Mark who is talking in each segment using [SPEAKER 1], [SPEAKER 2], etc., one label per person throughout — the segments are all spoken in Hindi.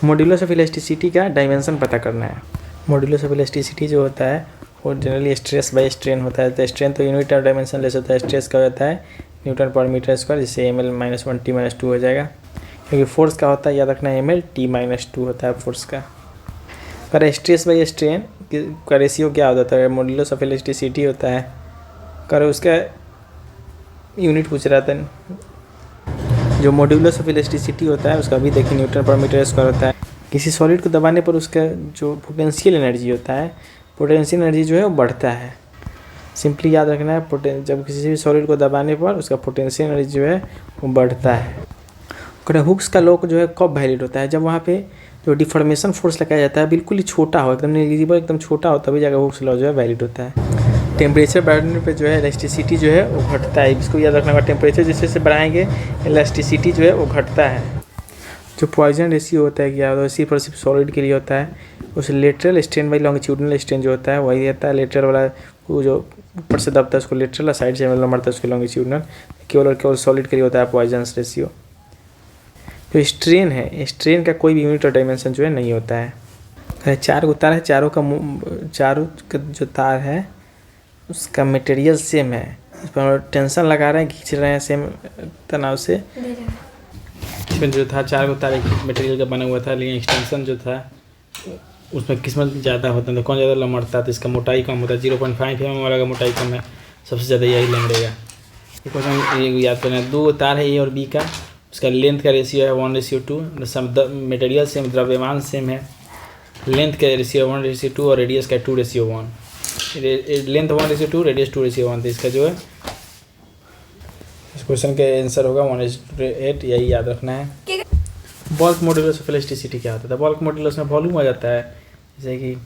[SPEAKER 1] मॉड्यूलस ऑफ इलास्टिसिटी का डायमेंशन पता करना है। मॉड्यूलस ऑफ इलास्टिसिटी जो होता है वो जनरली स्ट्रेस बाय स्ट्रेन होता है। तो स्ट्रेन तो यूनिट ऑफ डायमेंशन लेस होता है, स्ट्रेस का होता है न्यूटन पर मीटर स्क्वायर, जिससे ml-1t-2 हो जाएगा। क्योंकि फोर्स का होता है, याद रखना है, ml-t-2 होता है फोर्स का। अगर स्ट्रेस बाय स्ट्रेन का रेशियो क्या होता है, मॉड्यूलस ऑफ इलास्टिसिटी होता है। कर उसका यूनिट पूछ रहा था, जो मॉड्यूलस ऑफ इलास्टिसिटी होता है उसका भी देखिए न्यूटन पर मीटर स्क्वायर होता है। किसी सॉलिड को दबाने पर उसका जो पोटेंशियल एनर्जी होता है, पोटेंशियल एनर्जी जो है वो बढ़ता है। सिंपली याद रखना है, जब किसी भी सॉलिड को दबाने पर उसका पोटेंशियल एनर्जी जो है वो बढ़ता है। हुक्स का लॉ जो है कब वैलिड होता है, जब वहाँ पे जो डिफॉर्मेशन फोर्स लगाया जाता है बिल्कुल ही छोटा हो, एकदम नेग्लिजिबल, एकदम छोटा हो, तभी जाकर हुक्स लॉ जो है वैलिड होता है। टेम्परेचर बढ़ने पे जो है इलास्टिसिटी जो है वो घटता है। इसको याद रखना होगा, टेम्परेचर जैसे जैसे बढ़ाएंगे इलास्टिसिटी जो है वो घटता है। जो पॉइजन रेशियो होता है क्या होता है, सिर्फ और सिर्फ सॉलिड के लिए होता है। उस lateral strain by longitudinal strain जो होता है वही रहता है। लेटरल वाला वो जो ऊपर से दबता है उसको लेटरल, और साइड से मरता है उसको लॉन्गिट्यूडनल। केवल और केवल सॉलिड के लिए होता है पॉइजन रेशियो। जो स्ट्रेन है, स्ट्रेन का कोई भी यूनिट और डायमेंशन जो है नहीं होता है। 4 को तार है, चारों का जो तार है उसका मटेरियल सेम है। इस पर टेंशन लगा रहे हैं, खींच रहे हैं सेम तनाव से। इसमें जो था 4 को तार एक मटेरियल का बना हुआ था, लेकिन एक्सटेंशन जो था उसमें किस्मत ज़्यादा होता है तो कौन ज़्यादा लमड़ता है, तो इसका मोटाई कम होता है। 0.5 mm वाला का मोटाई कम है, सबसे ज़्यादा यही लमड़ेगा। ये क्वेश्चन ये याद करना है। 2 तार है ए और बी का, उसका लेंथ का रेशियो है 1:2। मटेरियल सेम, द्रव्यमान सेम है। लेंथ का रेशियो 1:2 और रेडियस का 2:1। Length 1:2, radius 2:1। तो इसका जो है इस क्वेश्चन का आंसर होगा 1:8। यही याद रखना है। बल्क मॉड्यूलस ऑफ इलास्टिसिटी क्या होता है, बल्क मॉड्यूलस में वॉल्यूम आ जाता है। जैसे कि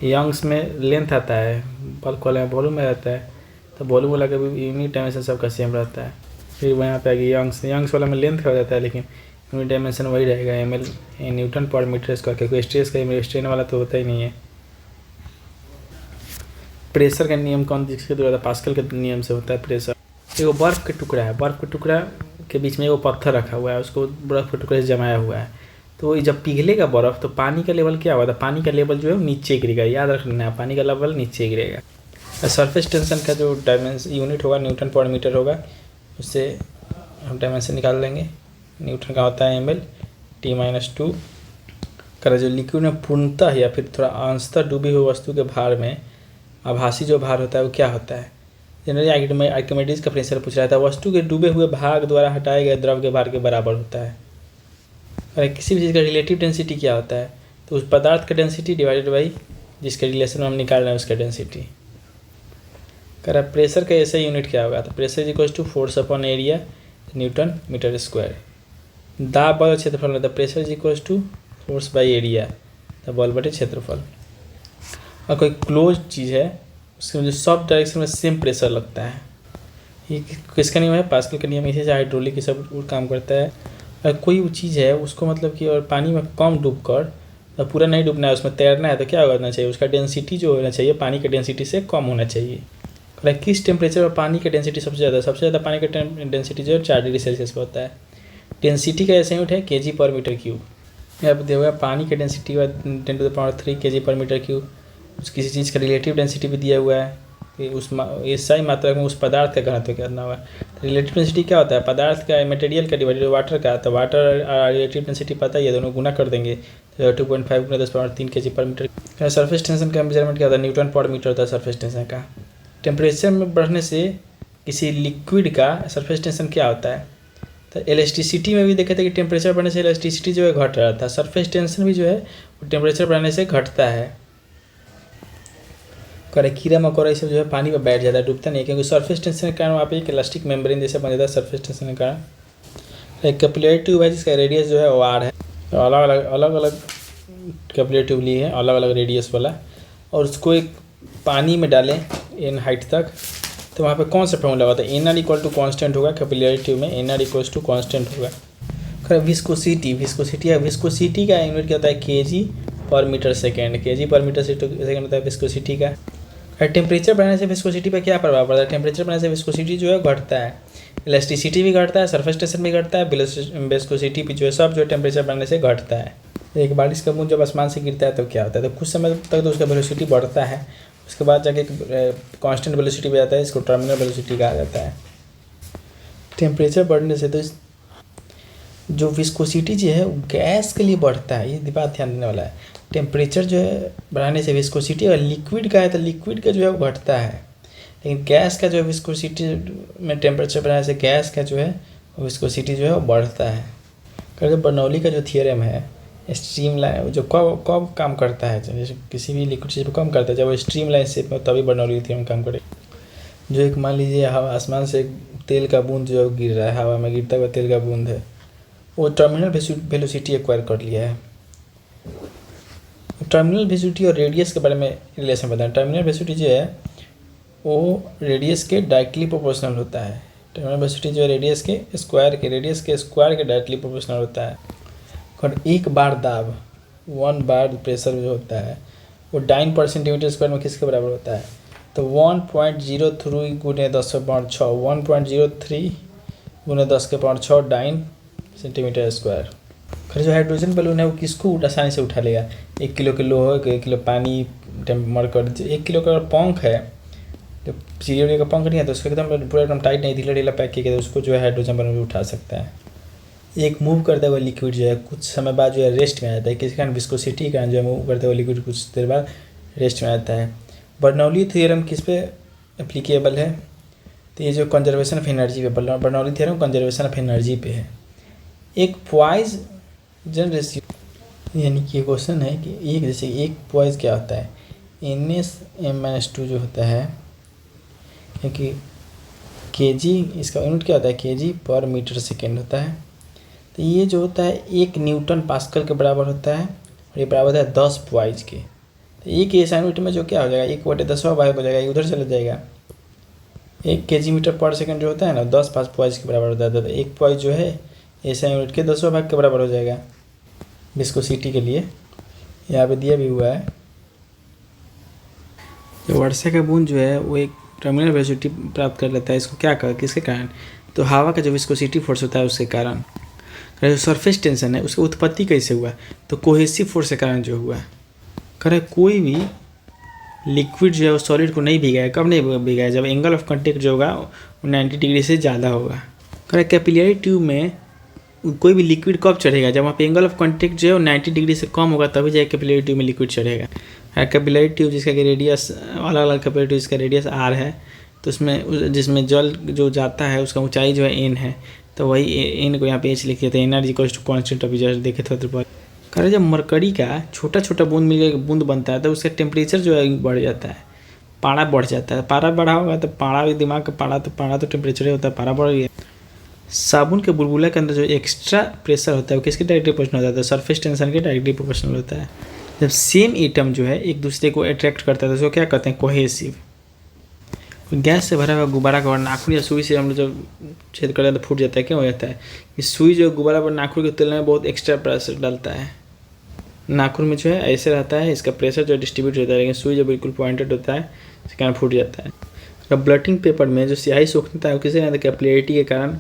[SPEAKER 1] यंग्स में लेंथ आता है, बल्क वाले में वॉल्यूम आ जाता है। तो वॉल्यूम वाला का भी यूनिट डायमेंशन सबका सेम रहता है। फिर वहाँ पे आगे यंग्स वाला में लेंथ का हो जाता है, लेकिन यूनिट डायमेंशन वही रहेगा, ml न्यूटन पर मीटर स्क्वायर। क्योंकि स्ट्रेस का स्ट्रेन वाला तो होता ही नहीं है। प्रेशर का नियम कौन जिसके द्वारा, पास्कल के नियम से होता है प्रेशर। एगो बर्फ़ का टुकड़ा है, बर्फ़ के टुकड़ा के बीच में एगो पत्थर रखा हुआ है, उसको बर्फ़ के टुकड़े से जमाया हुआ है। तो जब पिघलेगा बर्फ़ तो पानी का लेवल क्या होगा, पानी का लेवल जो है नीचे गिरेगा। याद रखना है, पानी का लेवल नीचे गिरेगा। सरफेस टेंशन का जो डायमेंशन यूनिट होगा न्यूटन पर मीटर होगा, उससे हम डायमेंशन निकाल लेंगे। न्यूटन का होता है ml-t-2 का। जो लिक्विड में पूर्णतः या फिर थोड़ा अंशतः डूबी हुई वस्तु के भार में आभासी जो भार होता है वो क्या होता है। जनरली आर्किमिडीज का प्रेशर पूछ रहा था, वस्तु के डूबे हुए भाग द्वारा हटाए गए द्रव के भार के बराबर होता है। और किसी भी चीज़ का रिलेटिव डेंसिटी क्या होता है, तो उस पदार्थ का डेंसिटी डिवाइडेड बाई जिसके रिलेशन में हम निकाल रहे हैं उसका डेंसिटी। कह प्रेशर का ऐसा यूनिट क्या होगा, तो pressure is equals to force upon area newton metre square. दाब बल क्षेत्रफल में, the pressure is equals to force by area, the बल बटे क्षेत्रफल। और कोई क्लोज चीज़ है उसके जो सब डायरेक्शन में सेम प्रेशर लगता है, ये किसका नियम है, पास्कल का नियम। इसी से हाइड्रोलिक ये सब काम करता है। और कोई चीज़ है उसको मतलब कि और पानी में कम डूब कर, पूरा नहीं डूबना है, उसमें तैरना है, तो क्या होना चाहिए, उसका डेंसिटी जो होना चाहिए पानी के डेंसिटी से कम होना चाहिए। किस टेम्परेचर पर पानी का डेंसिटी सबसे ज़्यादा पानी का डेंसिटी जो है 4 डिग्री सेल्सियस पर होता है। डेंसिटी का ऐसा यूनिट है kg पर मीटर क्यूब। यहाँ पर दिया हुआ पानी का डेंसिटी हुआ 10⁻³ kg पर मीटर क्यूब। किसी चीज़ का रिलेटिव डेंसिटी भी दिया हुआ है कि उस सही मात्रा में उस पदार्थ का घनत्व करना हुआ। रिलेटिव डेंसिटी क्या होता है, पदार्थ का मटेरियल का डिवाइडेड वाटर का। तो वाटर रिलेटिव डेंसिटी पता ही है, दोनों गुना कर देंगे तो 2.5 × 10⁻³ kg पर मीटर। सरफेस टेंशन का मेजरमेंट क्या होता है, न्यूटन पर मीटर होता है सरफेस टेंशन का। टेम्परेचर में बढ़ने से किसी लिक्विड का सरफेस टेंशन क्या होता है, तो इलास्टिसिटी में भी देखे थे कि टेम्परेचर बढ़ने से इलास्टिसिटी जो है घट रहा था। सरफेस टेंशन भी जो है वो टेम्परेचर बढ़ने से घटता है। करे कीड़ा मकोड़ा सब जो है पानी में बैठ जाता है, डूबता नहीं, क्योंकि सरफेस टेंशन के कारण वहाँ पे एक इलास्टिक मेम्ब्रेन जैसा बन जाता है सरफेस टेंशन के कारण। एक कैपिलरी ट्यूब है जिसका रेडियस जो है वो r है। अलग अलग कैपिलरी ट्यूब ली है, अलग अलग रेडियस वाला, और उसको एक पानी में डालें n हाइट तक, तो वहाँ पे कौन सा फॉर्मूला होता है, nr इक्वल टू कॉन्स्टेंट होगा। कैपिलरी ट्यूब में nr इक्वल टू कॉन्स्टेंट होगा। विस्कोसिटी का यूनिट क्या होता है, kg पर मीटर सेकेंड। kg पर मीटर सेकेंड होता है विस्कोसिटी का। टेम्परेचर बढ़ने से विस्कोसिटी पे क्या प्रभाव पड़ता है? टेम्परेचर बढ़ने से विस्कोसिटी जो है घटता है, इलास्टिसिटी भी घटता है, सरफेस टेंशन भी घटता है, विस्कोसिटी भी जो है सब जो टेम्परेचर बढ़ने से घटता है। एक बारिश का बूंद जब आसमान से गिरता है तो क्या होता है? तो कुछ समय तक तो उसका वेलोसिटी बढ़ता है, उसके बाद जाके कांस्टेंट वेलोसिटी पे जाता है, इसको टर्मिनल वेलोसिटी कहा जाता है। टेम्परेचर बढ़ने से तो जो विस्कोसिटी जो है गैस के लिए बढ़ता है, ये बात ध्यान देने वाला है। टेम्परेचर जो है बढ़ाने से विस्कोसिटी, और लिक्विड का है तो लिक्विड का जो है वो घटता है, लेकिन गैस का जो है विस्कोसिटी में टेम्परेचर बढ़ाने से गैस का जो है विस्कोसिटी जो है वो बढ़ता है। करके बर्नौली का जो थियरम है स्ट्रीम लाइन जो कब काम करता है, जैसे किसी भी लिक्विड चीज़ पर कम करता है जब वो स्ट्रीम लाइन शेप में, तभी बर्नौली थ्योरम काम करे। जो एक मान लीजिए हवा आसमान से तेल का बूंद जो गिर रहा है, हवा में गिरता हुआ तेल का बूंद है, वो टर्मिनल वेलोसिटी एक्वायर कर लिया है। टर्मिनल वेलोसिटी और रेडियस के बारे में रिलेशन बताएं। टर्मिनल वेलोसिटी जो है वो रेडियस के डायरेक्टली प्रोपोर्शनल होता है। टर्मिनल वेलोसिटी जो है रेडियस के स्क्वायर के डायरेक्टली प्रोपोर्शनल होता है। और एक बार दाब, 1 बार प्रेशर जो होता है वो डाइन पर सेंटीमीटर स्क्वायर में किसके बराबर होता है? तो 1.03 गुने 10⁻6, 1.03 गुने 10⁻6 डाइन सेंटीमीटर स्क्वायर। फिर जो हाइड्रोजन बलून है वो किसको आसानी से उठा लेगा? 1 किलो के लोहे को 1 किलो पानी मरकर 1 किलो का पंख है, जो चिड़िया का पंख नहीं है तो उसको एकदम पूरा एकदम टाइट नहीं ढीला ढीला पैक किया, तो उसको जो है हाइड्रोजन बलून भी उठा सकता है। एक मूव करते हुए लिक्विड जो है कुछ समय बाद जो है रेस्ट में आ जाता है, किसी कारण विस्कोसिटी के कारण जो है मूव करते हुए लिक्विड कुछ देर बाद रेस्ट में आता है। बर्नौली थ्योरम किस पे एप्लीकेबल है? तो ये जो कंजर्वेशन ऑफ एनर्जी पे, Bernoulli theorem conservation of energy पे है। एक पॉइसन रेशियो, यानी कि क्वेश्चन है कि एक जैसे एक पॉइस क्या होता है, NS/M-2 जो होता है, क्योंकि kg इसका यूनिट क्या होता है, kg पर मीटर सेकेंड होता है। तो ये जो होता है 1 न्यूटन पास्कल के बराबर होता है, और ये बराबर होता है 10 पॉइस के। तो एक ऐसा यूनिट में जो क्या हो जाएगा, 1/10 भाग हो जाएगा, उधर चला जाएगा। 1 kg मीटर पर सेकेंड जो होता है ना 10 पॉइस के बराबर होता है, तो 1 पॉइस जो है ऐसा यूनिट के 10वां भाग के बराबर हो जाएगा विस्कोसिटी के लिए। यहाँ पे दिया भी हुआ है जो वर्षा का बूंद जो है वो एक टर्मिनल वेलोसिटी प्राप्त कर लेता है, इसको क्या कर किसके कारण? तो हवा का जो विस्कोसिटी फोर्स होता है उसके कारण। जो सरफेस टेंशन है उसकी उत्पत्ति कैसे हुआ? तो कोहेसिव फोर्स के कारण जो हुआ। करे कोई भी लिक्विड जो है वो सॉलिड को नहीं भिगाए, कब नहीं भिगाए? जब एंगल ऑफ कॉन्टेक्ट जो होगा वो 90 डिग्री से ज़्यादा होगा। करे कैपिलरी ट्यूब में कोई भी लिक्विड कब चढ़ेगा? जब वहाँ पे एंगल ऑफ कॉन्टेक्ट जो है वो 90 डिग्री से कम होगा, तभी जाए कैपिलरी ट्यूब में लिक्विड चढ़ेगा। कैपिलरी ट्यूब जिसका कि रेडियस अलग अलग कैपिलरी ट्यूब जिसका रेडियस r है, तो उसमें जिसमें जल जो जाता है उसका ऊंचाई जो है n है, तो वही n को यहाँ पे h लिख दिया था। एनर्जी इक्वल्स टू कांस्टेंट अभी जस्ट देखे थे पर। करे जब मरकरी का छोटा छोटा बूंद मिलकर बूंद बनता है तो उसका टेम्परेचर जो है बढ़ जाता है, पारा बढ़ जाता है। पारा बढ़ा होगा तो पारा भी दिमाग का पारा तो टेम्परेचर ही होता है, पारा बढ़ गया। साबुन के बुलबुला के अंदर जो एक्स्ट्रा प्रेशर होता है वो किसके डायरेक्टली प्रोपोर्शनल होता है? सरफेस टेंशन के डायरेक्टली प्रोपोर्शनल होता है। जब सेम एटम जो है एक दूसरे को अट्रैक्ट करता है तो उसको क्या कहते हैं? कोहेसिव। गैस से भरा हुआ गुब्बारा का नाखून या सुई से हम लोग जब छेद करते हैं तो फूट जाता है, क्यों हो जाता है? कि सुई जो गुब्बारा पर नाखून की तुलना में बहुत एक्स्ट्रा प्रेशर डालता है। नाखून में जो है ऐसे रहता है, इसका प्रेशर जो डिस्ट्रीब्यूट होता है, लेकिन सुई जो बिल्कुल पॉइंटेड होता है इसके कारण फूट जाता है। अब ब्लटिंग पेपर में जो स्याही सूखता है वो किसी कैपिलरिटी के कारण।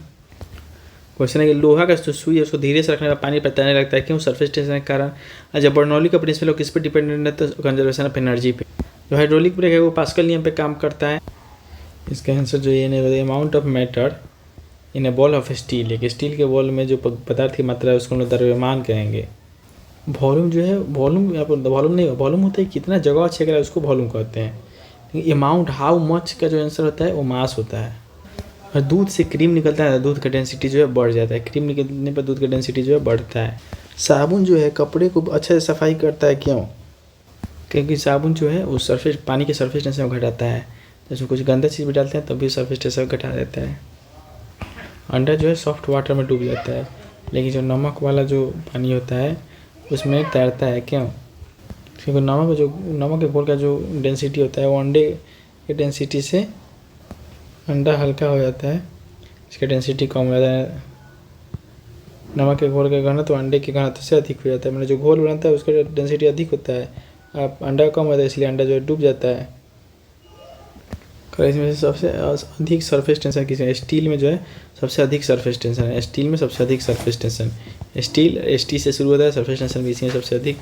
[SPEAKER 1] क्वेश्चन है कि लोहा का जो सुई है उसको धीरे से रखने का पानी पर तैरने लगता है, क्यों? सरफेस टेंशन के कारण। और जब बर्नौली का प्रिंसिपल किस पे डिपेंडेंट है? तो कंजर्वेशन ऑफ एनर्जी पे। जो हाइड्रोलिक ब्रेक है वो पास्कल नियम पे काम करता है। इसका आंसर जो ये नहीं, amount of matter in A ball of steel, एक स्टील के बॉल में जो पदार्थ की मात्रा है उसको हम लोग द्रव्यमान कहेंगे। वॉल्यूम जो है, वॉल्यूम यहाँ पर वॉल्यूम नहीं, वॉल्यूम होता है कितना जगह छेक रहा है उसको वॉल्यूम कहते हैं। लेकिन अमाउंट हाउ मच का जो आंसर होता है वो मास होता है। और दूध से क्रीम निकलता है, दूध का डेंसिटी जो है बढ़ जाता है, क्रीम निकलने पर दूध का डेंसिटी जो है बढ़ता है। साबुन जो है कपड़े को अच्छे से सफाई करता है, क्यों? क्योंकि साबुन जो है वो सरफेस पानी के सरफेस टेंशन को घटाता है। जैसे कुछ गंदा चीज़ भी डालते हैं तब भी सरफेस टेंशन घटा देता है। अंडा जो है सॉफ्ट वाटर में डूब जाता है, लेकिन जो नमक वाला जो पानी होता है उसमें तैरता है, क्यों? क्योंकि नमक के घोल का जो डेंसिटी होता है वो अंडे के डेंसिटी से अंडा हल्का हो जाता है, इसका डेंसिटी कम हो जाता है। नमक के घोल का घनत्व अंडे के घनत्व से अधिक हो जाता है, मतलब जो घोल बनता है उसका डेंसिटी अधिक होता है, अब अंडा कम होता है इसलिए अंडा जो है डूब जाता है। इसमें से सबसे अधिक सरफेस टेंशन किसमें? स्टील में जो है सबसे अधिक सरफेस टेंशन है। स्टील में सबसे अधिक सरफेस टेंशन, स्टील एसटी से शुरू होता है, सरफेस टेंशन भी इसी में सबसे अधिक।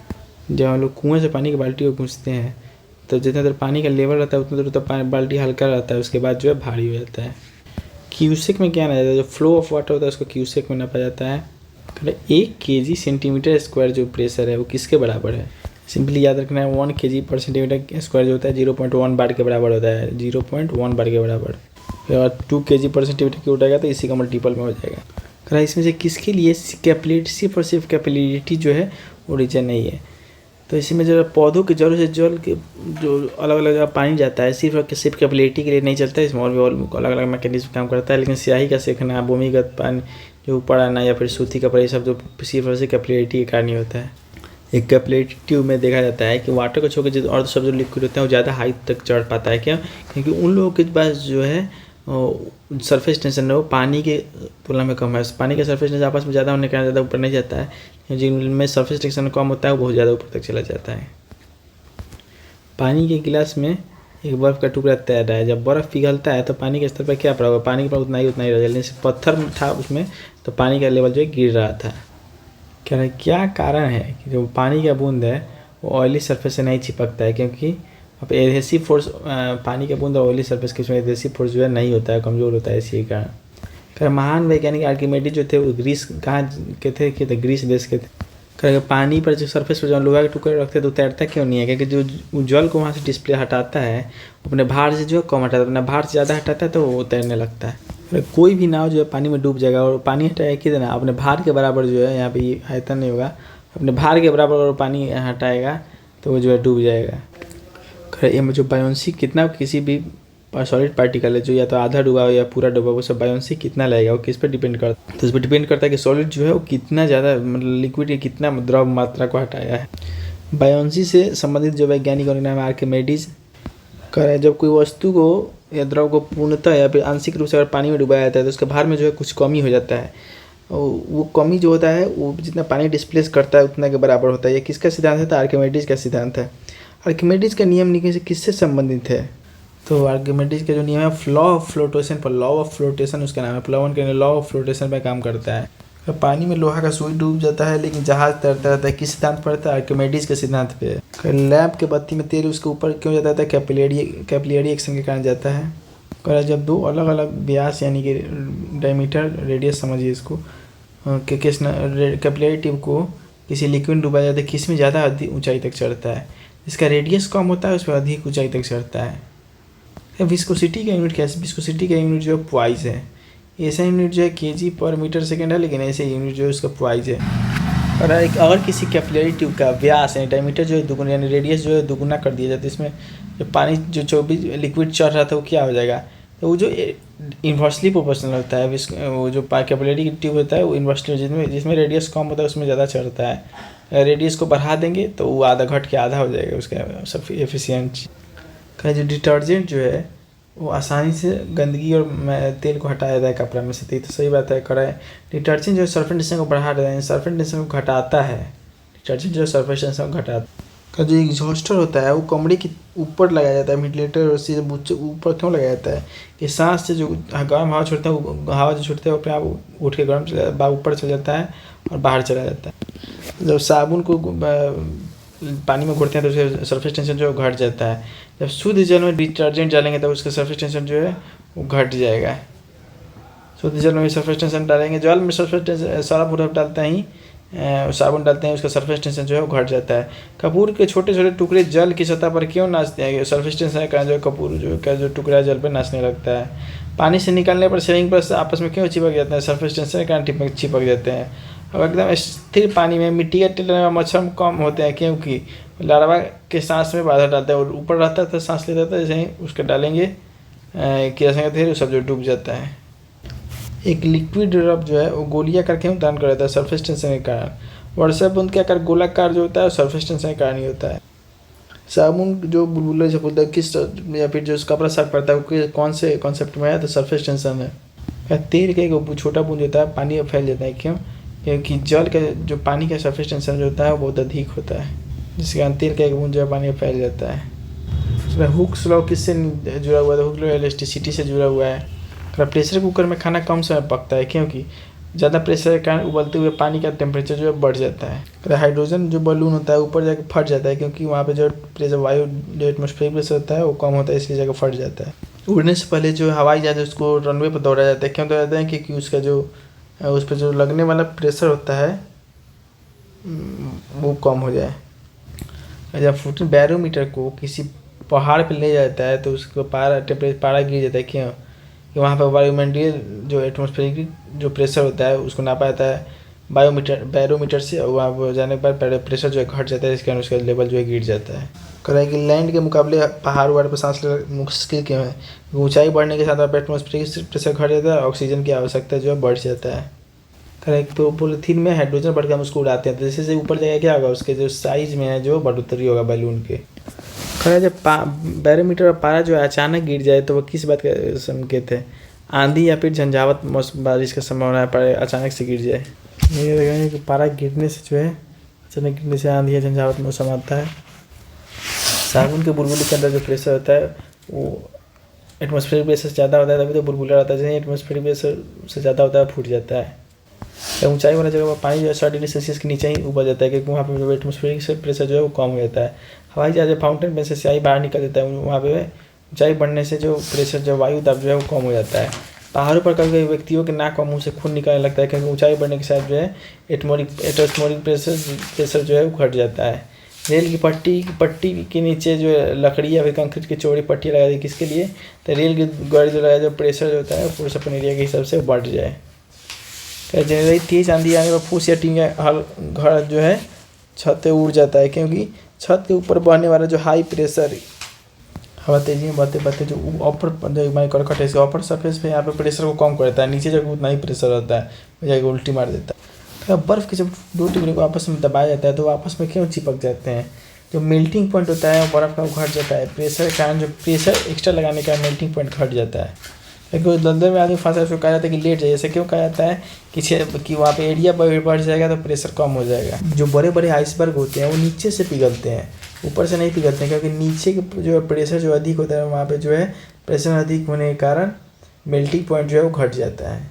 [SPEAKER 1] जब हम लोग कुएँ से पानी की बाल्टी को पूछते हैं तो जितना देर पानी का लेवल रहता है उतना देर तो बाल्टी हल्का रहता है, उसके बाद जो है भारी हो जाता है। क्यूसेक में क्या ना जाता है, जो फ्लो ऑफ वाटर होता है उसको क्यूसेक में नापा जाता है। 1 kg सेंटीमीटर स्क्वायर जो प्रेशर है वो किसके बराबर है? सिंपली याद रखना है 1 kg पर सेंटीमीटर स्क्वायर जो होता है 0.1 बार के बराबर होता है, 0.1 बार के बराबर। फिर अगर 2 kg पर सेंटीमीटर की उठाएगा तो इसी का मल्टीपल में हो जाएगा। करा इसमें से किसके लिए कैपिलिटी, सिर्फ और सिर्फ कैपिलिटी जो है वो रीजन नहीं है। तो इसी में जो पौधों के जड़ों से जल के जो अलग अलग जगह पानी जाता है सिर्फ कैपिलिटी के लिए नहीं चलता है, इसमें और भी अलग अलग मैकेनिज्म काम करता है। लेकिन स्याही का सेकना, भूमिगत पानी जो ऊपर आना या फिर सूती कपड़ा, ये सब जो सिर्फ और सिर्फ कैपिलिटी के कारण ही होता है। एक कैपिलिटी ट्यूब में देखा जाता है कि वाटर को छोड़ के और सब जो लिक्विड होते हैं वो ज़्यादा हाइट तक चढ़ पाता है। क्यों? क्योंकि उन लोगों के पास जो है सरफेस टेंशन है वो पानी के तुलना में कम है। पानी का सरफेस टेंशन आपस में ज़्यादा होने के कारण ज़्यादा ऊपर नहीं जाता है, जिनमें सरफेस टेंशन कम होता है वो बहुत ज़्यादा ऊपर तक चला जाता है। पानी के गिलास में एक बर्फ़ का टुकड़ा तैर रहा है, जब बर्फ़ पिघलता है तो पानी के स्तर पर क्या पड़ा होगा? पानी के पास उतना ही रह जाए। जैसे पत्थर था उसमें तो पानी का लेवल जो है गिर रहा था। कह रहे क्या कारण है कि जो पानी का बूंद है वो ऑयली सरफेस से नहीं चिपकता है? क्योंकि अब एडहेसिव फोर्स पानी का बूंद और ऑयली सरफेस के उसमें एडहेसिव फोर्स जो है नहीं होता है, कमज़ोर होता है इसी कारण। कह महान वैज्ञानिक आर्किमिडीज जो थे वो ग्रीस कहाँ के थे कि ग्रीस देश के थे। कह पानी पर जो सरफेस पर जो लोहा के टुकड़े रखते तो तैरता क्यों नहीं है? क्योंकि जो जल को वहाँ से डिस्प्ले हटाता है अपने भार से जो है कम हटाता है, अपना भार से ज़्यादा हटाता है तो वो तैरने लगता है। कोई भी नाव जो है पानी में डूब जाएगा और पानी हटाएगा कितना? अपने भार के बराबर जो है, यहाँ पे आयतन नहीं होगा, अपने भार के बराबर और पानी हटाएगा तो वो जो है डूब जाएगा। ये में जो बायोन्सी कितना किसी भी सॉलिड पार्टिकल है जो या तो आधा डूबा हो या पूरा डूबा, वो सब बायोन्सी कितना लगेगा वो किस पर डिपेंड करता है? तो उस पर डिपेंड करता है कि सॉलिड जो है वो कितना ज़्यादा मतलब लिक्विड की कितना द्रव मात्रा को हटाया है। बायोन्सी से संबंधित जो वैज्ञानिक का नाम है आर्किमिडीज। कह रहे हैं जब कोई वस्तु को या द्रव को पूर्णतः या फिर आंशिक रूप से अगर पानी में डुबाया जाता है तो उसके भार में जो है कुछ कमी हो जाता है। वो कमी जो होता है वो जितना पानी डिस्प्लेस करता है उतना के बराबर होता है। ये किसका सिद्धांत है? तो आर्किमिडीज का सिद्धांत है। आर्किमिडीज का नियम निकलने से किससे संबंधित है? तो आर्किमिडीज का जो नियम है लॉ ऑफ फ्लोटेशन पर, लॉ ऑफ फ्लोटेशन उसका नाम है। प्लवन के लॉ ऑफ फ्लोटेशन पर काम करता है। तो पानी में लोहा का सुई डूब जाता है लेकिन जहाज तैरता रहता है, किस सिद्धांत पर? है आर्किमिडीज के सिद्धांत पे। लैंप के बत्ती में तेल उसके ऊपर क्यों जाता है? कैपिलरी एक्शन के कारण जाता है। कह जब दो अलग अलग व्यास यानी कि डायमीटर रेडियस समझिए इसको कि कैपिलरी ट्यूब को किसी लिक्विड डुबाया जाता है, किस में ज़्यादा अधिक ऊंचाई तक चढ़ता है? इसका रेडियस कम होता है उस पर अधिक ऊंचाई तक चढ़ता है। विस्कोसिटी का यूनिट क्या है? विस्कोसिटी का यूनिट जो है पॉइस है। ऐसा यूनिट जो है केजी पर मीटर सेकेंड है, लेकिन ऐसे यूनिट जो है उसका पॉइस है। और अगर किसी कैपिलरी ट्यूब का व्यास यानी डायमीटर जो है दुगुना यानी रेडियस जो है दुगुना कर दिया जाता है, इसमें जो पानी जो 24 लिक्विड चढ़ रहा था वो क्या हो जाएगा? तो वो जो इन्वर्सली प्रोपोर्शनल होता है। वो जो कैपिलरी ट्यूब होता है वो इन्वर्सली, जिसमें रेडियस कम होता है उसमें ज़्यादा चढ़ता है। रेडियस को बढ़ा देंगे तो वो आधा घट के आधा हो जाएगा उसका सब एफिशिएंट। का जो डिटर्जेंट जो है वो आसानी से गंदगी और तेल को हटा देता है कपड़ा में से। तो सही बात है। कराए डिटर्जेंट जो है सरफेस टेंशन को बढ़ा देता है, सरफेस टेंशन को घटाता है। डिटर्जेंट जो है सरफेस टेंशन को घटाता है। का जो एग्जॉस्टर होता है वो कमरे के ऊपर लगाया जाता है, वेंटिलेटर और सीधे ऊपर क्यों लगाया जाता है? कि सांस से जो गर्म हवा छोड़ता है वो हवा जो छोड़ता है वो अपने आप उठ के गर्म ऊपर चला जाता है और बाहर चला जाता है। जब साबुन को पानी में घोरते हैं तो उसका सरफेस टेंशन जो है घट जाता है। जब शुद्ध जल में डिटर्जेंट डालेंगे तो उसका सरफेस टेंशन जो है वो घट जाएगा। शुद्ध जल में भी सरफेस टेंशन डालेंगे, जल में सरफेस टेंशन सारा बर्फ डालते ही साबुन डालते हैं उसका सरफेस टेंशन जो है वो घट जाता है। कपूर के छोटे छोटे टुकड़े जल की सतह पर क्यों नाचते हैं? सरफेस टेंशन के कारण जो कपूर जो टुकड़ा जल पर नाचने लगता है। पानी से निकलने पर सेविंग ब्रश आपस में क्यों चिपक जाते हैं? सरफेस टेंशन के कारण चिपक जाते हैं। अब एकदम स्थिर पानी में मिट्टी के टिल्ले में मच्छर कम होते हैं क्योंकि लार्वा के सांस में बाधा डालता है और ऊपर रहता है तो सांस ले जाता है। जैसे ही उसके डालेंगे क्या धीरे सब जो डूब जाता है। एक लिक्विड रब जो है वो गोलियां करके दान कर देता है सरफेस टेंशन के कारण। वर्षा बूंद के आकार गोलाकार जो होता है सरफेस टेंशन के कारण ही होता है। साबुन जो बुलबुले से बोलता है किस या फिर जो कपड़ा साफ करता है वो कौन से कॉन्सेप्ट में है? तो सरफेस टेंशन है। तेल का एक छोटा बूंद होता है पानी में फैल जाता है। क्यों? क्योंकि जल का जो पानी का सरफेस टेंशन जो होता है वो बहुत अधिक होता है, जिसके कारण तेल का एक बूंद जो है पानी में फैल जाता है। हुक्स लॉ किससे जुड़ा हुआ है? हुक्स लॉ इलास्टिसिटी से जुड़ा हुआ है। प्रेशर कुकर में खाना कम समय पकता है क्योंकि ज़्यादा प्रेशर के कारण उबलते हुए पानी का टेम्परेचर जो है बढ़ जाता है। हाइड्रोजन जो बलून होता है ऊपर जाकर फट जाता है क्योंकि वहाँ पे जो प्रेशर वायु जो एटमॉस्फेरिक प्रेशर होता है वो कम होता है, इसलिए जगह फट जाता है। उड़ने से पहले जो हवाई जहाज उसको रनवे पर दौड़ा जाता है। क्यों दौड़ाते हैं? क्योंकि उसका जो उस पर जो लगने वाला प्रेशर होता है वो कम हो जाए। जब फुटिंग बैरोमीटर को किसी पहाड़ पे ले जाता है तो उसको पारा गिर जाता है। क्यों? कि वहाँ पर वायुमंडलीय जो एटमॉस्फेरिक जो प्रेशर होता है उसको नापा जाता है बैरोमीटर से, और वहाँ पर जाने पर प्रेशर जो है घट जाता है, इसके कारण उसका लेवल जो है गिर जाता है। कह रहा है कि लैंड के मुकाबले पहाड़ वहाड़ पर सांस लेना मुश्किल क्यों है? ऊंचाई बढ़ने के साथ एटमॉस्फेरिक प्रेशर घट जाता है, ऑक्सीजन की आवश्यकता जो है बढ़ जाता है। कह रहा है तो पॉलीथीन में हाइड्रोजन बढ़कर हम उसको उड़ाते हैं तो जैसे ऊपर जाएगा क्या होगा? उसके जो साइज में है जो बढ़ोतरी होगा बैलून के। कह रहा है जब बैरोमीटर और पारा जो अचानक गिर जाए तो वो किस बात का संकेत है? आंधी या फिर झंझावत मौसम बारिश का संभावना है, पारा अचानक से गिर जाए। ये देखेंगे कि पारा गिरने से जो है अचानक गिरने से आंधी या झंझावत मौसम आता है। साबुन के बुलबुले के अंदर जो प्रेशर होता है वो एटमॉस्फेरिक प्रेशर से ज़्यादा होता है, तभी तो बुलबुला रहता है। जैसे एटमॉस्फेरिक प्रेशर से ज़्यादा होता है फूट जाता है। ऊंचाई वाला जगह पर पानी जो है 100 डिग्री सेल्सियस के नीचे ही उबल जाता है क्योंकि वहाँ पे जो एटमॉस्फेरिक प्रेशर जो है वो कम हो जाता है। हवाई जहाज फाउंटेन में से स्याही बाहर निकल जाता है, वहाँ पे ऊंचाई बढ़ने से जो प्रेशर जो वायु दाब जो है वो कम हो जाता है। पहाड़ों पर कभी कभी व्यक्तियों के नाक और मुंह से खून निकलने लगता है क्योंकि ऊंचाई बढ़ने के साथ जो है एटमॉस्फेरिक प्रेशर जो है वो घट जाता है। रेल की पट्टी के नीचे जो है लकड़ी या फिर कंक्रीट की चौड़ी पट्टी लगा दी, किसके लिए? तो रेल की गाड़ी जो लगाया जो प्रेशर जो होता है फोर्स अपन एरिया के हिसाब से बढ़ जाए। जनरली तेज आंधी आने पर फूस या टीन हल घर जो है छत पे उड़ जाता है क्योंकि छत के ऊपर बहने वाला जो हाई प्रेशर हवा तेजी में बढ़ते जो अपर जो करकट है इसके अपर सरफेस पे यहाँ पे प्रेशर को कम करता है, नीचे जब उतना ही प्रेशर होता है वो जाकर उल्टी मार देता है। तो बर्फ़ के जब दो टुकड़े को आपस में दबाया जाता है तो वो आपस में क्यों चिपक जाते हैं? जो मेल्टिंग पॉइंट होता है बर्फ़ का घट जाता है, प्रेशर के कारण जो प्रेशर एक्स्ट्रा लगाने का मेल्टिंग पॉइंट घट जाता है। लेकिन दलदल में आदमी फंसा है उसको कहा जाता है कि लेट जाए। ऐसे क्यों कहा जाता है? कि वहाँ पे एरिया बढ़ जाएगा तो प्रेशर कम हो जाएगा। जो बड़े बड़े आइसबर्ग होते हैं वो नीचे से पिघलते हैं, ऊपर से नहीं पिघलते हैं क्योंकि नीचे के जो प्रेशर जो अधिक होता है वहाँ पे जो है प्रेशर अधिक होने के कारण मेल्टिंग पॉइंट जो है वो घट जाता है।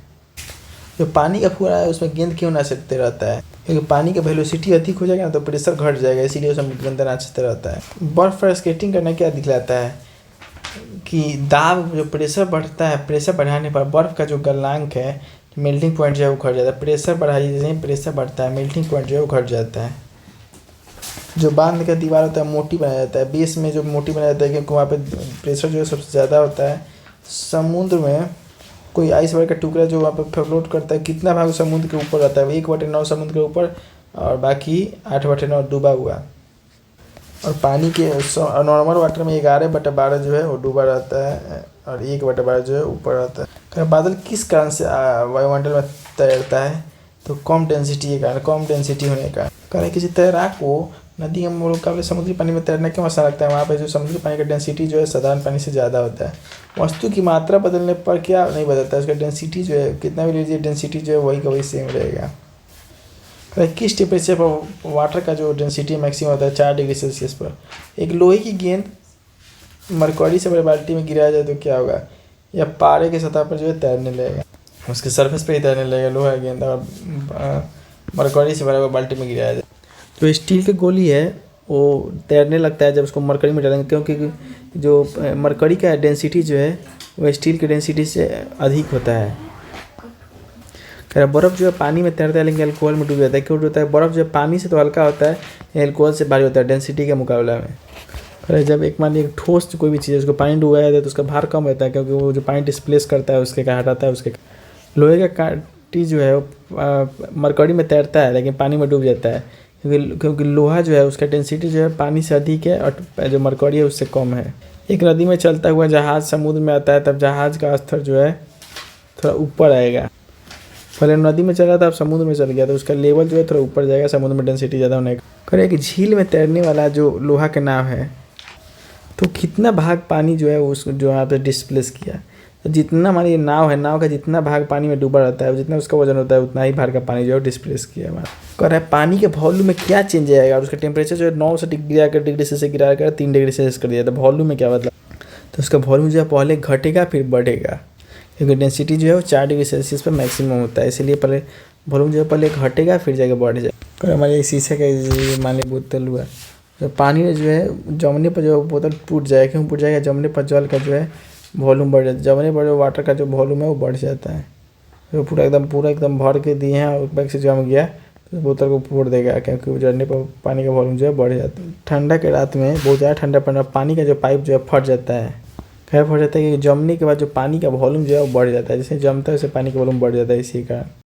[SPEAKER 1] जो पानी का फुहारा है उसमें गेंद क्यों नाचते रहता है? क्योंकि पानी का वेलोसिटी अधिक हो जाएगा ना तो प्रेशर घट जाएगा, इसीलिए उसमें गेंद नाचते रहता है। बर्फ़ पर स्केटिंग करना क्या दिखलाता है? कि दाब जो प्रेशर बढ़ता है, प्रेशर बढ़ाने पर बर्फ़ का जो गलनांक है मेल्टिंग पॉइंट जो है वो घट जाता है। प्रेशर बढ़ाइए जैसे ही प्रेशर बढ़ता है मेल्टिंग पॉइंट जो है वो घट जाता है। जो बांध का दीवार होता है मोटी बनाया जाता है, बेस में जो मोटी बनाया जाता है क्योंकि वहाँ पे प्रेशर जो है सबसे ज़्यादा होता है। समुद्र में कोई आइसबर्ग का टुकड़ा जो वहाँ पे फ्लोट करता है, कितना भाग समुद्र के ऊपर रहता है? 1/9 समुद्र के ऊपर और बाकी 8/9 डूबा हुआ। और पानी के नॉर्मल वाटर में 11/12 जो है वो डूबा रहता है और 1/12 जो है ऊपर रहता है। बादल किस कारण से वायुमंडल में तैरता है? तो कम डेंसिटी के कारण, कम डेंसिटी होने का कारण। किसी तैराक को नदी के मुकाबले समुद्री पानी में तैरने क्यों आसान लगता है? वहाँ पे जो समुद्री पानी का डेंसिटी जो है साधारण पानी से ज़्यादा होता है। वस्तु की मात्रा बदलने पर क्या नहीं बदलता है? उसका डेंसिटी जो है कितना भी लीजिए डेंसिटी जो है वही का वही सेम रहेगा। किस टेम्परेचर पर वाटर का जो डेंसिटी मैक्सिमम होता है? 4 डिग्री सेल्सियस पर। एक लोहे की गेंद मरकरी से बड़े बाल्टी में गिराया जाए तो क्या होगा? या पारे की सतह पर जो है तैरने लगेगा, उसके सरफेस पे ही तैरने लगेगा लोहा गेंद, और मरकरी से बड़े बाल्टी में गिराया जाए। जो स्टील की गोली है वो तैरने लगता है जब उसको मरकरी में डालेंगे क्योंकि जो मरकरी का डेंसिटी जो है वो स्टील की डेंसिटी से अधिक होता है। बर्फ़ जो है पानी में तैरता है लेकिन अल्कोहल में डूब जाता है। क्यों डूबता है? बर्फ़ जो पानी से तो हल्का होता है, अल्कोहल से भारी होता है डेंसिटी के मुकाबला में। जब एक मान लीजिए ठोस कोई भी चीज़ है उसको पानी डुबाया जाता है तो उसका भार कम होता है क्योंकि वो जो पानी डिस्प्लेस करता है उसके का हटाता है उसके। लोहे का काटी जो है वो मरकरी में तैरता है लेकिन पानी में डूब जाता है क्योंकि लोहा जो है उसका डेंसिटी जो है पानी से अधिक है और जो मरकरी है उससे कम है। एक नदी में चलता हुआ जहाज़ समुद्र में आता है तब जहाज़ का स्तर जो है थोड़ा ऊपर आएगा। पहले नदी में चला था अब समुद्र में चल गया तो उसका लेवल जो है थोड़ा ऊपर जाएगा समुद्र में डेंसिटी ज़्यादा होने का। करें कि झील में तैरने वाला जो लोहा का नाव है तो कितना भाग पानी जो है उस जो यहाँ पे डिस्प्लेस किया? तो जितना हमारी ये नाव है, नाव का जितना भाग पानी में डूबा रहता है, जितना उसका वजन होता है उतना ही भार का पानी जो है डिस्प्लेस किया हमारा। कह रहा है पानी के वॉल्यूम में क्या चेंज आएगा और उसका टेम्परेचर जो है 9 से डिग्री सेल्सियस गिरा कर 3 डिग्री सेल्सियस कर दिया। तो वॉल्यूम में क्या मतलब, तो उसका वॉल्यूम जो है पहले घटेगा फिर बढ़ेगा, क्योंकि डेंसिटी जो है वो 4 डिग्री सेल्सियस पर मैक्सिमम होता है, इसलिए पहले वॉल्यूम जो है पहले घटेगा फिर जाके बढ़ जाएगा। हमारे शीशे का मान ली बोतल हुआ, तो पानी में जो है जमने पर जो बोतल टूट जाएगा, क्यों टूट जाएगा, जमने पर जल का जो है वॉल्यूम बढ़ जाता है, जमने पर जो वाटर का जो वॉल्यूम है वो बढ़ जाता है। तो पूरा एकदम भर के दिए हैं और बैग से जम गया तो बोतल को फोड़ देगा, क्योंकि वो जलने पर पानी का वॉल्यूम जो है बढ़ जाता है। ठंडा के रात में बहुत ज़्यादा ठंडा पड़ना, पानी का जो पाइप जो है फट जाता है। क्या फट जाता है कि जमने के बाद जो पानी का वॉल्यूम जो है वो बढ़ जाता है, जैसे जमता है वैसे पानी का वॉल्यूम बढ़ जाता है, इसी कारण।